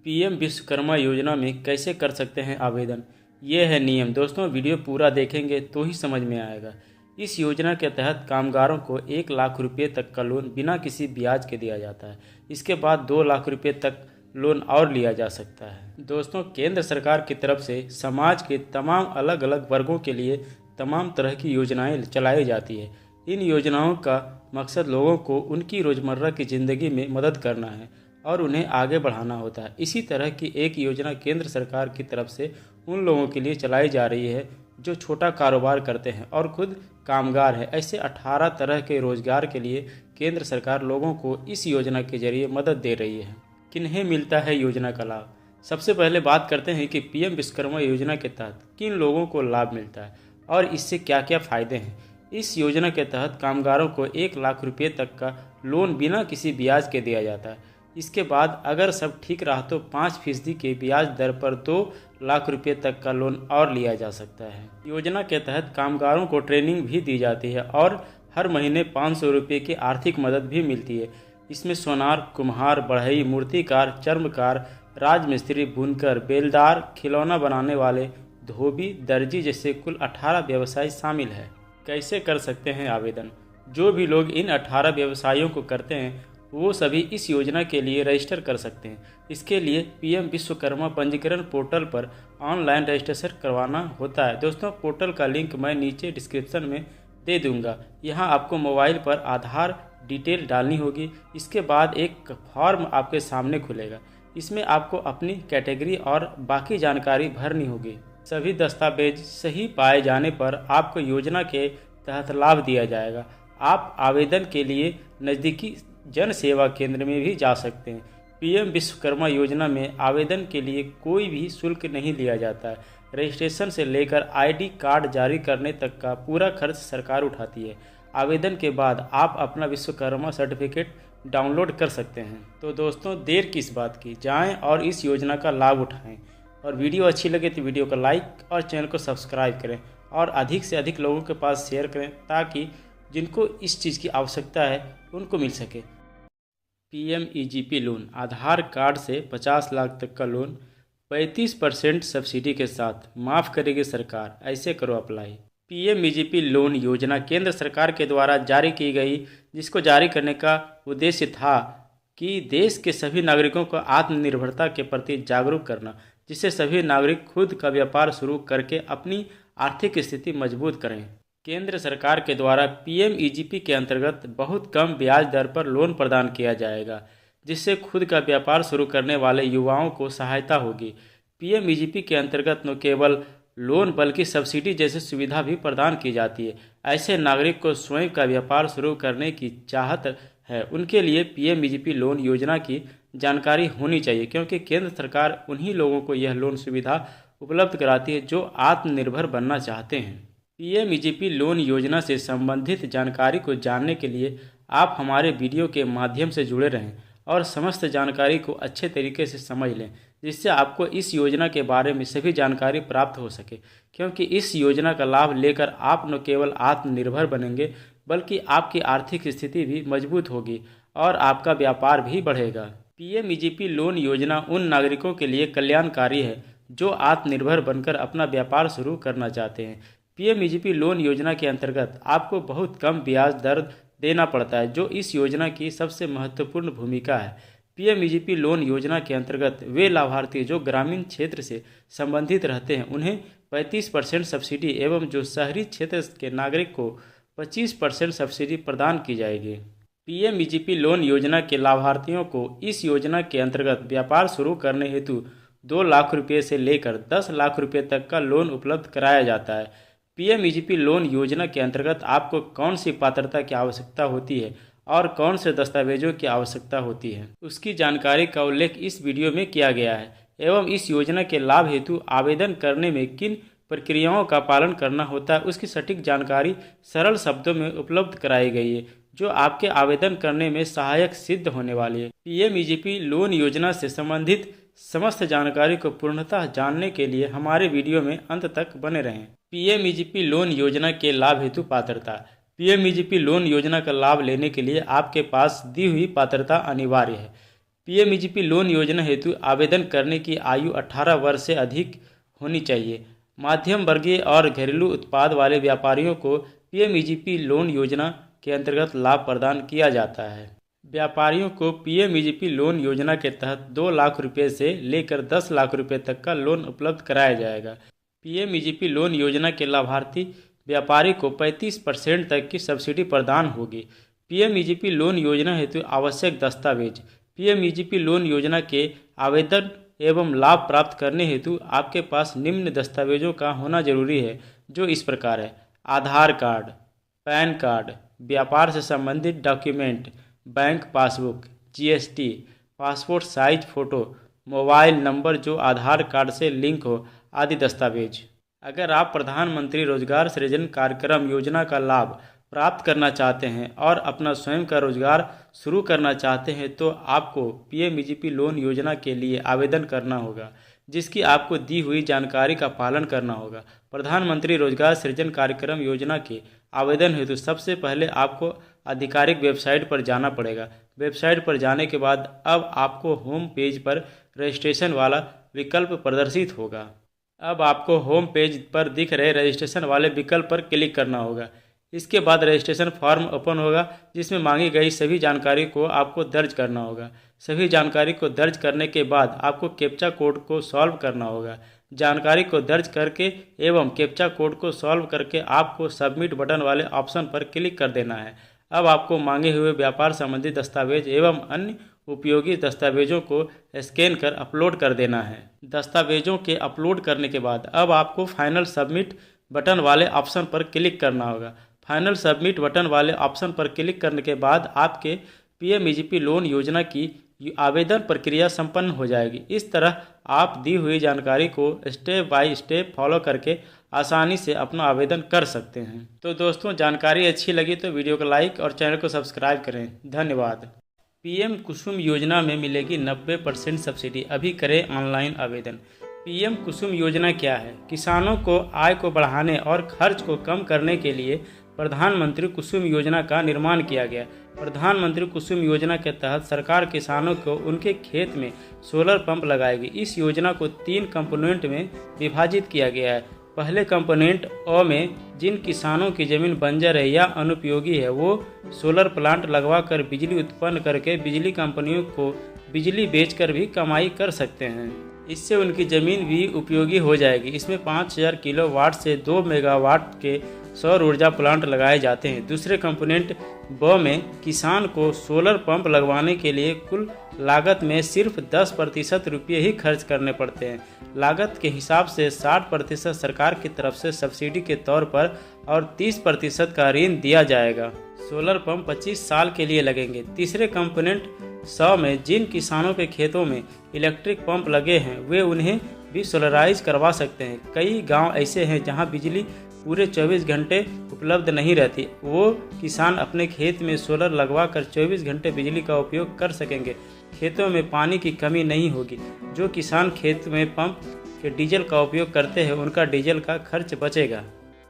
PM Vishwakarma योजना में कैसे कर सकते हैं आवेदन। ये है नियम। दोस्तों वीडियो पूरा देखेंगे तो ही समझ में आएगा। इस योजना के तहत कामगारों को 1 लाख रुपये तक का लोन बिना किसी ब्याज के दिया जाता है। इसके बाद 2 लाख रुपये तक लोन और लिया जा सकता है। दोस्तों केंद्र सरकार की तरफ से समाज के तमाम अलग अलग वर्गों के लिए तमाम तरह की योजनाएं चलाई जाती है। इन योजनाओं का मकसद लोगों को उनकी रोज़मर्रा की ज़िंदगी में मदद करना है और उन्हें आगे बढ़ाना होता है। इसी तरह की एक योजना केंद्र सरकार की तरफ से उन लोगों के लिए चलाई जा रही है जो छोटा कारोबार करते हैं और खुद कामगार हैं। ऐसे 18 तरह के रोजगार के लिए केंद्र सरकार लोगों को इस योजना के जरिए मदद दे रही है। किन्हें मिलता है योजना का लाभ? सबसे पहले बात करते हैं कि पीएम विश्वकर्मा योजना के तहत किन लोगों को लाभ मिलता है और इससे क्या क्या फ़ायदे हैं। इस योजना के तहत कामगारों को 1 लाख रुपये तक का लोन बिना किसी ब्याज के दिया जाता है। इसके बाद अगर सब ठीक रहा तो 5% के ब्याज दर पर 2 लाख रुपये तक का लोन और लिया जा सकता है। योजना के तहत कामगारों को ट्रेनिंग भी दी जाती है और हर महीने 500 रुपये की आर्थिक मदद भी मिलती है। इसमें सोनार, कुम्हार, बढ़ई, मूर्तिकार, चर्मकार, राजमिस्त्री, बुनकर, बेलदार, खिलौना बनाने वाले, धोबी, दर्जी जैसे कुल 18 व्यवसाय शामिल है। कैसे कर सकते हैं आवेदन? जो भी लोग इन 18 व्यवसायों को करते हैं वो सभी इस योजना के लिए रजिस्टर कर सकते हैं। इसके लिए पीएम विश्वकर्मा पंजीकरण पोर्टल पर ऑनलाइन रजिस्ट्रेशन करवाना होता है। दोस्तों पोर्टल का लिंक मैं नीचे डिस्क्रिप्शन में दे दूंगा। यहाँ आपको मोबाइल पर आधार डिटेल डालनी होगी। इसके बाद एक फॉर्म आपके सामने खुलेगा। इसमें आपको अपनी कैटेगरी और बाकी जानकारी भरनी होगी। सभी दस्तावेज सही पाए जाने पर आपको योजना के तहत लाभ दिया जाएगा। आप आवेदन के लिए नज़दीकी जन सेवा केंद्र में भी जा सकते हैं। पीएम विश्वकर्मा योजना में आवेदन के लिए कोई भी शुल्क नहीं लिया जाता है। रजिस्ट्रेशन से लेकर आईडी कार्ड जारी करने तक का पूरा खर्च सरकार उठाती है। आवेदन के बाद आप अपना विश्वकर्मा सर्टिफिकेट डाउनलोड कर सकते हैं। तो दोस्तों देर किस बात की, जाएं और इस योजना का लाभ उठाएं। और वीडियो अच्छी लगे तो वीडियो को लाइक और चैनल को सब्सक्राइब करें और अधिक से अधिक लोगों के पास शेयर करें ताकि जिनको इस चीज़ की आवश्यकता है उनको मिल सके। PMEGP लोन, आधार कार्ड से 50 लाख तक का लोन 35% सब्सिडी के साथ माफ़ करेगी सरकार। ऐसे करो अप्लाई। PMEGP लोन योजना केंद्र सरकार के द्वारा जारी की गई, जिसको जारी करने का उद्देश्य था कि देश के सभी नागरिकों को आत्मनिर्भरता के प्रति जागरूक करना, जिससे सभी नागरिक खुद का व्यापार शुरू करके अपनी आर्थिक स्थिति मजबूत करें। केंद्र सरकार के द्वारा PMEGP के अंतर्गत बहुत कम ब्याज दर पर लोन प्रदान किया जाएगा, जिससे खुद का व्यापार शुरू करने वाले युवाओं को सहायता होगी। PMEGP के अंतर्गत न केवल लोन बल्कि सब्सिडी जैसी सुविधा भी प्रदान की जाती है। ऐसे नागरिक को स्वयं का व्यापार शुरू करने की चाहत है, उनके लिए PMEGP लोन योजना की जानकारी होनी चाहिए, क्योंकि केंद्र सरकार उन्हीं लोगों को यह लोन सुविधा उपलब्ध कराती है जो आत्मनिर्भर बनना चाहते हैं। PMEGP लोन योजना से संबंधित जानकारी को जानने के लिए आप हमारे वीडियो के माध्यम से जुड़े रहें और समस्त जानकारी को अच्छे तरीके से समझ लें, जिससे आपको इस योजना के बारे में सभी जानकारी प्राप्त हो सके। क्योंकि इस योजना का लाभ लेकर आप न केवल आत्मनिर्भर बनेंगे बल्कि आपकी आर्थिक स्थिति भी मजबूत होगी और आपका व्यापार भी बढ़ेगा। PMEGP लोन योजना उन नागरिकों के लिए कल्याणकारी है जो आत्मनिर्भर बनकर अपना व्यापार शुरू करना चाहते हैं। PMEGP लोन योजना के अंतर्गत आपको बहुत कम ब्याज दर देना पड़ता है, जो इस योजना की सबसे महत्वपूर्ण भूमिका है। PMEGP लोन योजना के अंतर्गत वे लाभार्थी जो ग्रामीण क्षेत्र से संबंधित रहते हैं उन्हें 35% सब्सिडी एवं जो शहरी क्षेत्र के नागरिक को 25% सब्सिडी प्रदान की जाएगी। PMEGP लोन योजना के लाभार्थियों को इस योजना के अंतर्गत व्यापार शुरू करने हेतु 2 लाख रुपये से लेकर 10 लाख रुपये तक का लोन उपलब्ध कराया जाता है। PMEGP लोन योजना के अंतर्गत आपको कौन सी पात्रता की आवश्यकता होती है और कौन से दस्तावेजों की आवश्यकता होती है, उसकी जानकारी का उल्लेख इस वीडियो में किया गया है एवं इस योजना के लाभ हेतु आवेदन करने में किन प्रक्रियाओं का पालन करना होता है उसकी सटीक जानकारी सरल शब्दों में उपलब्ध कराई गई है, जो आपके आवेदन करने में सहायक सिद्ध होने वाली है। PMEGP लोन योजना से संबंधित समस्त जानकारी को पूर्णतः जानने के लिए हमारे वीडियो में अंत तक बने रहें। PMEGP लोन योजना के लाभ हेतु पात्रता। PMEGP लोन योजना का लाभ लेने के लिए आपके पास दी हुई पात्रता अनिवार्य है। पीएमईजीपी लोन योजना हेतु आवेदन करने की आयु 18 वर्ष से अधिक होनी चाहिए। मध्यम वर्गीय और घरेलू उत्पाद वाले व्यापारियों को पीएमईजीपी लोन योजना के अंतर्गत लाभ प्रदान किया जाता है। व्यापारियों को पीएमईजीपी लोन योजना के तहत 2 लाख रुपये से लेकर 10 लाख रुपये तक का लोन उपलब्ध कराया जाएगा। पीएमईजीपी लोन योजना के लाभार्थी व्यापारी को 35% तक की सब्सिडी प्रदान होगी। पीएमईजीपी लोन योजना हेतु आवश्यक दस्तावेज। पीएमईजीपी लोन योजना के आवेदन एवं लाभ प्राप्त करने हेतु आपके पास निम्न दस्तावेजों का होना जरूरी है, जो इस प्रकार है: आधार कार्ड, पैन कार्ड, व्यापार से संबंधित document, bank passbook, GST, passport size photo, mobile number जो आधार कार्ड से लिंक हो आदि दस्तावेज। अगर आप प्रधानमंत्री रोजगार सृजन कार्यक्रम योजना का लाभ प्राप्त करना चाहते हैं और अपना स्वयं का रोजगार शुरू करना चाहते हैं तो आपको पीएमईजीपी लोन योजना के लिए आवेदन करना होगा, जिसकी आपको दी हुई जानकारी का पालन करना होगा। प्रधानमंत्री रोजगार सृजन कार्यक्रम योजना के आवेदन हेतु सबसे पहले आपको आधिकारिक वेबसाइट पर जाना पड़ेगा। वेबसाइट पर जाने के बाद अब आपको होम पेज पर रजिस्ट्रेशन वाला विकल्प प्रदर्शित होगा। अब आपको होम पेज पर दिख रहे रजिस्ट्रेशन वाले विकल्प पर क्लिक करना होगा। इसके बाद रजिस्ट्रेशन फॉर्म ओपन होगा, जिसमें मांगी गई सभी जानकारी को आपको दर्ज करना होगा। सभी जानकारी को दर्ज करने के बाद आपको कैप्चा कोड को सॉल्व करना होगा। जानकारी को दर्ज करके एवं कैप्चा कोड को सॉल्व करके आपको सबमिट बटन वाले ऑप्शन पर क्लिक कर देना है। अब आपको मांगे हुए व्यापार संबंधी दस्तावेज एवं अन्य उपयोगी दस्तावेजों को स्कैन कर अपलोड कर देना है। दस्तावेजों के अपलोड करने के बाद अब आपको फाइनल सबमिट बटन वाले ऑप्शन पर क्लिक करना होगा। फाइनल सबमिट बटन वाले ऑप्शन पर क्लिक करने के बाद आपके पीएमईजीपी लोन योजना की आवेदन प्रक्रिया संपन्न हो जाएगी। इस तरह आप दी हुई जानकारी को स्टेप बाय स्टेप फॉलो करके आसानी से अपना आवेदन कर सकते हैं। तो दोस्तों, जानकारी अच्छी लगी तो वीडियो को लाइक और चैनल को सब्सक्राइब करें। धन्यवाद। पीएम कुसुम योजना में मिलेगी 90% सब्सिडी। अभी करें ऑनलाइन आवेदन। पीएम कुसुम योजना क्या है? किसानों को आय को बढ़ाने और खर्च को कम करने के लिए प्रधानमंत्री कुसुम योजना का निर्माण किया गया। प्रधानमंत्री कुसुम योजना के तहत सरकार किसानों को उनके खेत में सोलर पंप लगाएगी। इस योजना को 3 कंपोनेंट में विभाजित किया गया है। पहले कंपोनेंट अ में जिन किसानों की जमीन बंजर है या अनुपयोगी है वो सोलर प्लांट लगवाकर बिजली उत्पन्न करके बिजली कंपनियों को बिजली बेचकर भी कमाई कर सकते हैं। इससे उनकी ज़मीन भी उपयोगी हो जाएगी। इसमें 5000 किलोवाट से 2 मेगावाट के सौर ऊर्जा प्लांट लगाए जाते हैं। दूसरे कंपोनेंट ब में किसान को सोलर पंप लगवाने के लिए कुल लागत में सिर्फ 10% रुपये ही खर्च करने पड़ते हैं। लागत के हिसाब से 60% सरकार की तरफ से सब्सिडी के तौर पर और 30% का ऋण दिया जाएगा। सोलर पंप 25 साल के लिए लगेंगे। तीसरे कंपोनेंट 100 में जिन किसानों के खेतों में इलेक्ट्रिक पंप लगे हैं वे उन्हें भी सोलराइज करवा सकते हैं। कई गांव ऐसे हैं जहां बिजली पूरे 24 घंटे उपलब्ध नहीं रहती। वो किसान अपने खेत में सोलर लगवा कर 24 घंटे बिजली का उपयोग कर सकेंगे। खेतों में पानी की कमी नहीं होगी। जो किसान खेत में पंप के डीजल का उपयोग करते हैं उनका डीजल का खर्च बचेगा।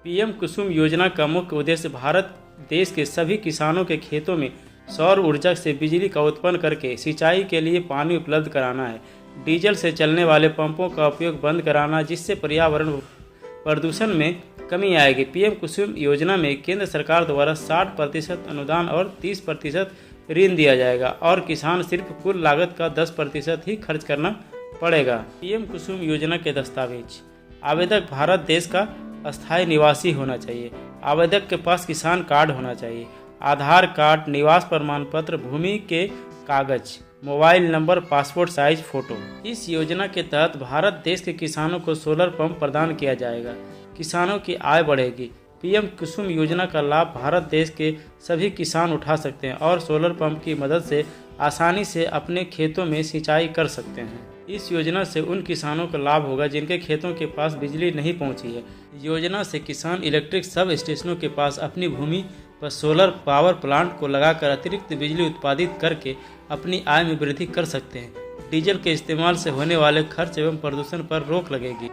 पीएम कुसुम योजना का मुख्य उद्देश्य भारत देश के सभी किसानों के खेतों में सौर ऊर्जा से बिजली का उत्पन्न करके सिंचाई के लिए पानी उपलब्ध कराना है। डीजल से चलने वाले पंपों का उपयोग बंद कराना, जिससे पर्यावरण प्रदूषण में कमी आएगी। पीएम कुसुम योजना में केंद्र सरकार द्वारा 60% अनुदान और 30% ऋण दिया जाएगा और किसान सिर्फ कुल लागत का 10% ही खर्च करना पड़ेगा। पीएम कुसुम योजना के दस्तावेज। आवेदक भारत देश का अस्थायी निवासी होना चाहिए। आवेदक के पास किसान कार्ड होना चाहिए। आधार कार्ड, निवास प्रमाण पत्र, भूमि के कागज, mobile number, passport size photo. इस योजना के तहत भारत देश के किसानों को सोलर पंप प्रदान किया जाएगा। किसानों की आय बढ़ेगी। पीएम कुसुम योजना का लाभ भारत देश के सभी किसान उठा सकते हैं और सोलर पंप की मदद से आसानी से अपने खेतों में सिंचाई कर सकते हैं। इस योजना से उन किसानों को लाभ होगा जिनके खेतों के पास बिजली नहीं पहुंची है। योजना से किसान इलेक्ट्रिक सब स्टेशनों के पास अपनी भूमि पर सोलर पावर प्लांट को लगाकर अतिरिक्त बिजली उत्पादित करके अपनी आय में वृद्धि कर सकते हैं। डीजल के इस्तेमाल से होने वाले खर्च एवं प्रदूषण पर रोक लगेगी।